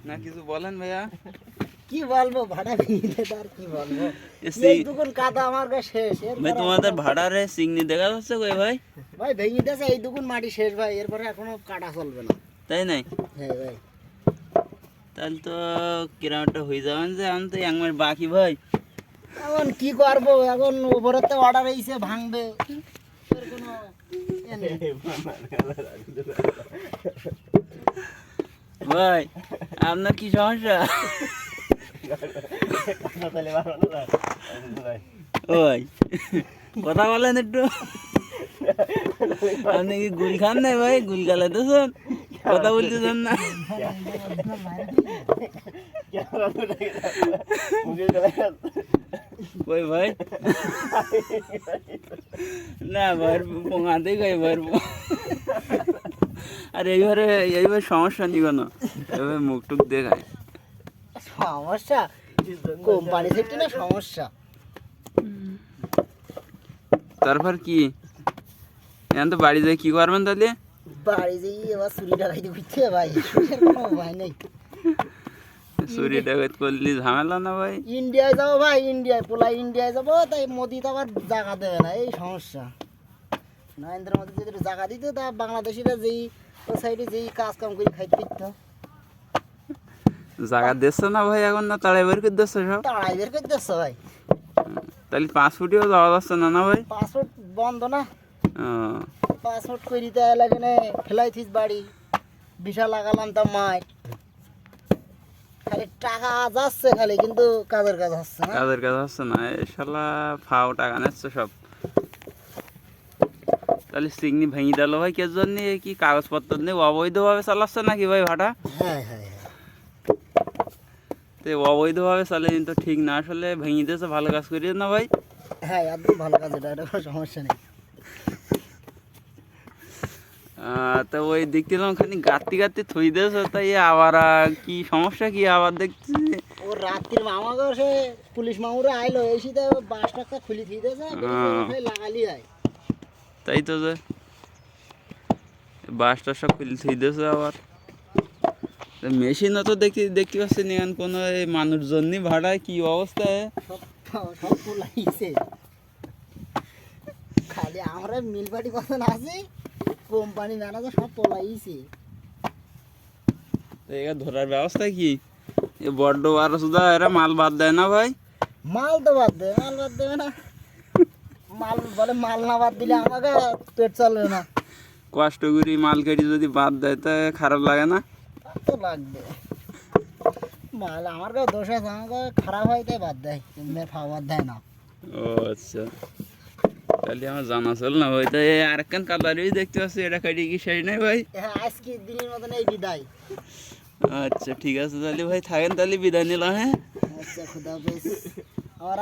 না কিছু বলেন ভাইয়া। কি বলবো, ভাড়া ভেঙে দিতে আর কি বলবো। এই দুগুণ কাদা আমার কাছে শেষ। ভাই তোমাদের ভাড়ারে চিংড়ি দেখা যাচ্ছে কই ভাই? ভাই ভেঙে দিয়েছে, এই দুগুণ মাটি শেষ ভাই, এরপরে এখনো কাটা চলবে না। তাই নাই? হ্যাঁ ভাই। তাহলে তো কিরামটা হয়ে যাবেন যে আমি তো একবার বাকি ভাই। এখন কি করবো, এখন উপরে তো অর্ডার এসে ভাঙবে, এর কোনো এ নেই। ভাই আপনার কি সমস্যা? ওই কথা বলেন একটু। আপনি কি গুল খান নাই ভাই? গুল গালাইতেছেন, কথা বলতেছেন না। কই ভাই না ভাই পোঙাতে গাই ভাই। আর এইবার সমস্যা নি কোনো, এবার মুখ টুক দেখায় সমস্যা কোম্পানি থেকে না সমস্যা। তারপর কি এখন তো বাড়ি যাই কি করবেন তাহলে? বাড়ি যেয়ে এবার চুরি ডাকাইতে ঘুরতে ভাই, সুখের কোনো উপায় নেই। চুরি ডাকাত করলি ঝামেলা না ভাই? ইন্ডিয়ায় যাবো ভাই, ইন্ডিয়ায় পোলা ইন্ডিয়ায় যাবো, তাই মোদি তো আবার জায়গা দেবে না, এই সমস্যা। নরেন্দ্র মোদি যদি জায়গা দিত তা বাংলাদেশিরা যেই ও সাইডে যেই কাজ কাম করে খাইতে পারত। জায়গা দিচ্ছে না ভাই এখন, না তাড়াই বের করে দিচ্ছে সব? তাড়াই বের করে দিচ্ছে ভাই। তাহলে পাসপোর্টেও যাওয়া যাচ্ছে না না ভাই? পাসপোর্ট বন্ধ না, ও পাসপোর্ট করে দিতে লাগে না, ফেলাই থিস বাড়ি, ভিসা লাগালাম তা মার, খালি টাকা যাচ্ছে খালি, কিন্তু কাজের কাজ হচ্ছে না। কাজের কাজ হচ্ছে না, এই শালা ফাও টাকা নিচ্ছে সব। তাহলে সিগনি ভেঙে দিল ভাই কে জন্য? কি কাগজপত্র নেই, অবৈধভাবে চালাচ্ছে নাকি ভাই ভাড়া? হ্যাঁ হ্যাঁ হ্যাঁ। তো অবৈধভাবে চালে কিন্তু ঠিক না, আসলে ভেঙে দিয়েছে, ভালো কাজ করিয়ে না ভাই। হ্যাঁ একদম ভালো কাজ, এটা এটা কোনো সমস্যা নেই। তো ওই দেখছিলাম খানি গাত্তি গাত্তি থুই দিয়েছে, তাই আবার কি সমস্যা কি আবার দেখছি? ও রাত্রির মামাকে সে পুলিশ মামুরা আইলো, এসে তো বাস টাকা খুলি থুই দিয়েছে, লাগালি হয়। তাই তো যে বাসটা সব খুলে থুই দিয়েছে আবার। মেশিনও তো দেখতে পাচ্ছি না এখন কোনো, এই মানুষজনই ভাড়ায় কি অবস্থায় সব সব লাগিয়েছে, খালি আমরা মিলবাড়ি কথা আছি, কোম্পানি ম্যানেজার সব পলাইছে। এরা ধরার ব্যবস্থা কি? এ বড্ড আর সুদা এরা মাল বাদ দেয় না ভাই? মাল তো বাদ দেবে, মাল বাদ দেবে না, মাল বলে মাল না বাদ দিলে আমাকে পেট চলবে না। কষ্ট করি মাল কেটে যদি বাদ দেয় তা খারাপ লাগে না? তা তো লাগবে, মাল আমার কাছে দোষ আছে, আমাকে খারাপ হয় তাই বাদ দেয়, এমনি বাদ দেয় না। ও আচ্ছা, তাহলে আমার জানা চল না ভাই। তাই আরেকখান কালারই দেখতে পাচ্ছি, এটা কেটে কি সেই নাই ভাই? হ্যাঁ আজকে দিনের মতন এই বিদায়। আচ্ছা ঠিক আছে তাহলে ভাই, থাকেন তাহলে, বিদায় নিলাম। হ্যাঁ আচ্ছা খুদা হাফেজ।